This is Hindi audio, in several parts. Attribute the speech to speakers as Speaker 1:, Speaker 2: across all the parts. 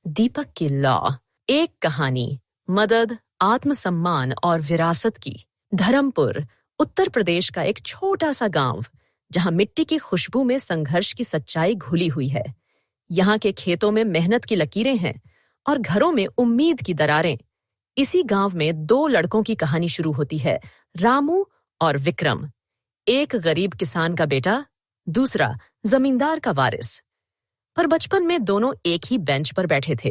Speaker 1: दीपक की लॉ। एक कहानी। मदद, आत्मसम्मान और विरासत की। धर्मपुर, उत्तर प्रदेश का एक छोटा सा गांव, जहां मिट्टी की खुशबू में संघर्ष की सच्चाई घुली हुई है। यहाँ के खेतों में मेहनत की लकीरें हैं और घरों में उम्मीद की दरारें। इसी गांव में दो लड़कों की कहानी शुरू होती है, रामू और विक्रम। एक गरीब किसान का बेटा, दूसरा जमींदार का वारिस। पर बचपन में दोनों एक ही बेंच पर बैठे थे,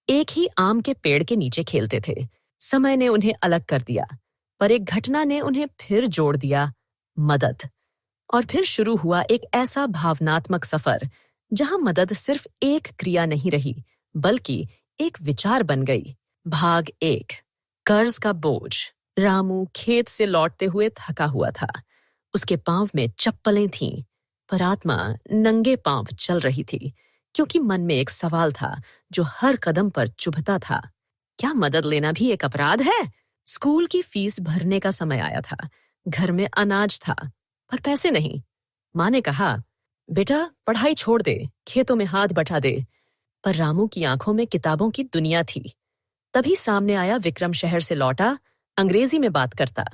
Speaker 1: एक ही आम के पेड़ के नीचे खेलते थे। समय ने उन्हें अलग कर दिया, पर एक घटना ने उन्हें फिर जोड़ दिया, मदद। और फिर शुरू हुआ एक ऐसा भावनात्मक सफर, जहां मदद सिर्फ एक क्रिया नहीं रही, बल्कि एक विचार बन गई। भाग 1, कर्ज का बोझ। रामू खेत से लौटते हुए थका हुआ था। उसके पांव में चप्पलें थीं, पर आत्मा नंगे पांव चल रही थी, क्योंकि मन में एक सवाल था जो हर कदम पर चुभता था। क्या मदद लेना भी एक अपराध है? स्कूल की फीस भरने का समय आया था। घर में अनाज था, पर पैसे नहीं। माँ ने कहा, बेटा पढ़ाई छोड़ दे, खेतों में हाथ बटा दे। पर रामू की आंखों में किताबों की दुनिया थी। तभी सामने आया विक्रम। शहर से लौटा, अंग्रेजी में बात करता,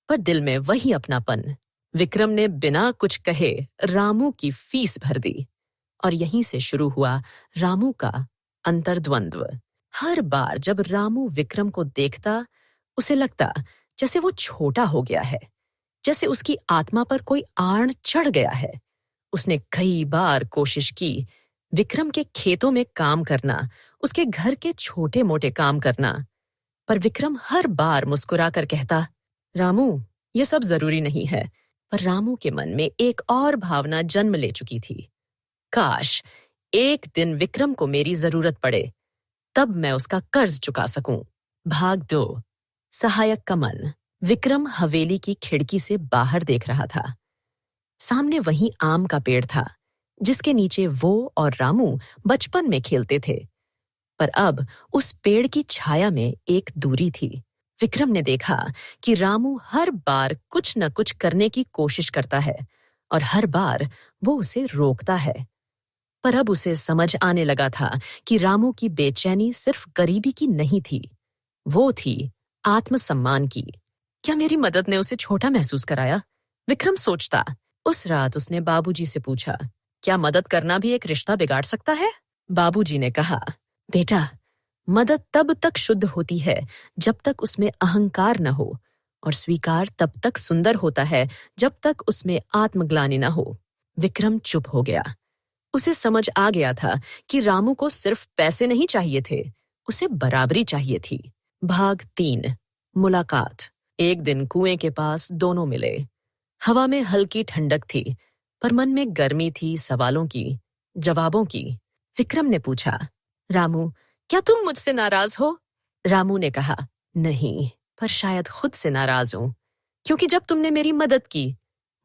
Speaker 1: पर दिल में वही अपनापन। विक्रम ने बिना कुछ कहे रामू की फीस भर दी, और यहीं से शुरू हुआ रामू का अंतर्द्वंद्व। हर बार जब रामू विक्रम को देखता, उसे लगता जैसे वो छोटा हो गया है, जैसे उसकी आत्मा पर कोई आड़ चढ़ गया है। उसने कई बार कोशिश की, विक्रम के खेतों में काम करना, उसके घर के छोटे मोटे काम करना, पर विक्रम हर बार मुस्कुराकर कहता, रामू ये सब जरूरी नहीं है। पर रामू के मन में एक और भावना जन्म ले चुकी थी। काश एक दिन विक्रम को मेरी जरूरत पड़े, तब मैं उसका कर्ज चुका सकूं। भाग 2, सहायक का मन। विक्रम हवेली की खिड़की से बाहर देख रहा था। सामने वही आम का पेड़ था, जिसके नीचे वो और रामू बचपन में खेलते थे। पर अब उस पेड़ की छाया में एक दूरी थी। विक्रम ने देखा कि रामू हर बार कुछ न कुछ करने की कोशिश करता है, और हर बार वो उसे रोकता है। पर अब उसे समझ आने लगा था कि रामू की बेचैनी सिर्फ गरीबी की नहीं थी, वो थी आत्मसम्मान की। क्या मेरी मदद ने उसे छोटा महसूस कराया? विक्रम सोचता। उस रात उसने बाबूजी से पूछा, क्या मदद करना भी एक रिश्ता बिगाड़ सकता है? बाबूजी ने कहा, बेटा, मदद तब तक शुद्ध होती है जब तक उसमें अहंकार न हो, और स्वीकार तब तक सुंदर होता है जब तक उसमें आत्मग्लानि न हो। विक्रम चुप हो गया। उसे समझ आ गया था कि रामू को सिर्फ पैसे नहीं चाहिए थे, उसे बराबरी चाहिए थी। भाग 3, मुलाकात। एक दिन कुएं के पास दोनों मिले। हवा में हल्की ठंडक थी, पर मन में गर्मी थी, सवालों की, जवाबों की। विक्रम ने पूछा, रामू क्या तुम मुझसे नाराज हो? रामू ने कहा, नहीं, पर शायद खुद से नाराज हूं, क्योंकि जब तुमने मेरी मदद की,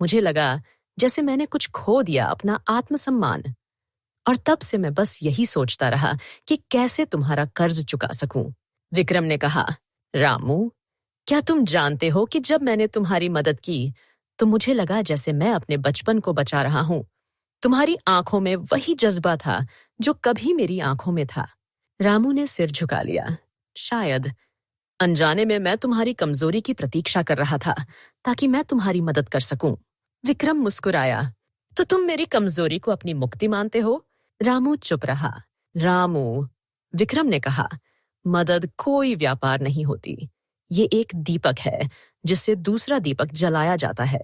Speaker 1: मुझे लगा जैसे मैंने कुछ खो दिया, अपना आत्मसम्मान। और तब से मैं बस यही सोचता रहा कि कैसे तुम्हारा कर्ज चुका सकूं। विक्रम ने कहा, रामू क्या तुम जानते हो कि जब मैंने तुम्हारी मदद की, तो मुझे लगा जैसे मैं अपने बचपन को बचा रहा हूं। तुम्हारी आंखों में वही जज्बा था जो कभी मेरी आंखों में था। रामू ने सिर झुका लिया। शायद अनजाने में मैं तुम्हारी कमजोरी की प्रतीक्षा कर रहा था, ताकि मैं तुम्हारी मदद कर सकूं। विक्रम मुस्कुराया, तो तुम मेरी कमजोरी को अपनी मुक्ति मानते हो? रामू चुप रहा। रामू, विक्रम ने कहा, मदद कोई व्यापार नहीं होती। ये एक दीपक है, जिससे दूसरा दीपक जलाया जाता है।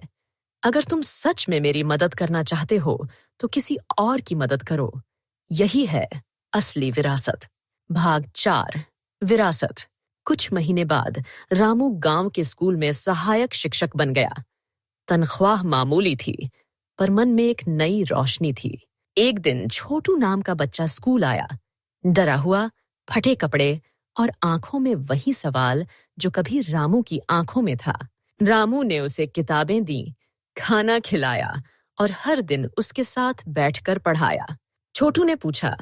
Speaker 1: अगर तुम सच में मेरी मदद करना चाहते हो, तो किसी और की मदद करो। यही है असली विरासत। भाग 4, विरासत। कुछ महीने बाद रामू गांव के स्कूल में सहायक शिक्षक बन गया। तनख्वाह मामूली थी, पर मन में एक नई रोशनी थी। एक दिन छोटू नाम का बच्चा स्कूल आया, डरा हुआ, फटे कपड़े और आंखों में वही सवाल जो कभी रामू की आंखों में था। रामू ने उसे किताबें दी, खाना खिलाया और हर दिन उसके साथ बैठकर पढ़ाया। छोटू ने पूछा,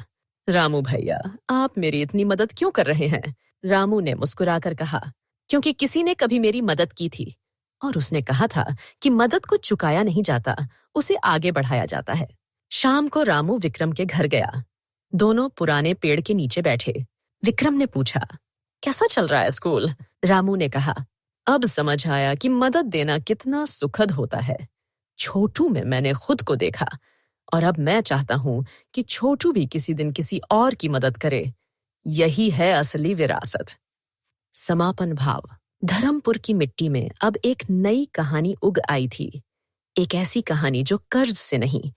Speaker 1: रामू भैया, आप मेरी इतनी मदद क्यों कर रहे हैं? रामू ने मुस्कुराकर कहा, क्योंकि किसी ने कभी मेरी मदद की थी, और उसने कहा था कि मदद को चुकाया नहीं जाता, उसे आगे बढ़ाया जाता है। शाम को रामू विक्रम के घर गया। दोनों पुराने पेड़ के नीचे बैठे। विक्रम ने पूछा, कैसा चल रहा है स्कूल? रामू ने कहा, अब समझ आया कि मदद देना कितना सुखद होता है। छोटू में मैंने खुद को देखा और अब मैं चाहता हूं कि छोटू भी किसी दिन किसी और की मदद करे। यही है असली विरासत। समापन भाव। धर्मपुर की मिट्टी में अब एक नई कहानी उग आई थी। एक ऐसी कहानी जो कर्ज से नहीं,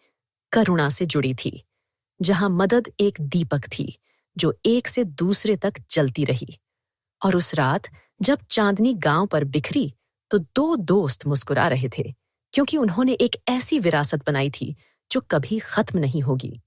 Speaker 1: करुणा से जुड़ी थी, जहां मदद एक दीपक थी जो एक से दूसरे तक जलती रही। और उस रात जब चांदनी गांव पर बिखरी तो दो दोस्त मुस्कुरा रहे थे, क्योंकि उन्होंने एक ऐसी विरासत बनाई थी जो कभी खत्म नहीं होगी।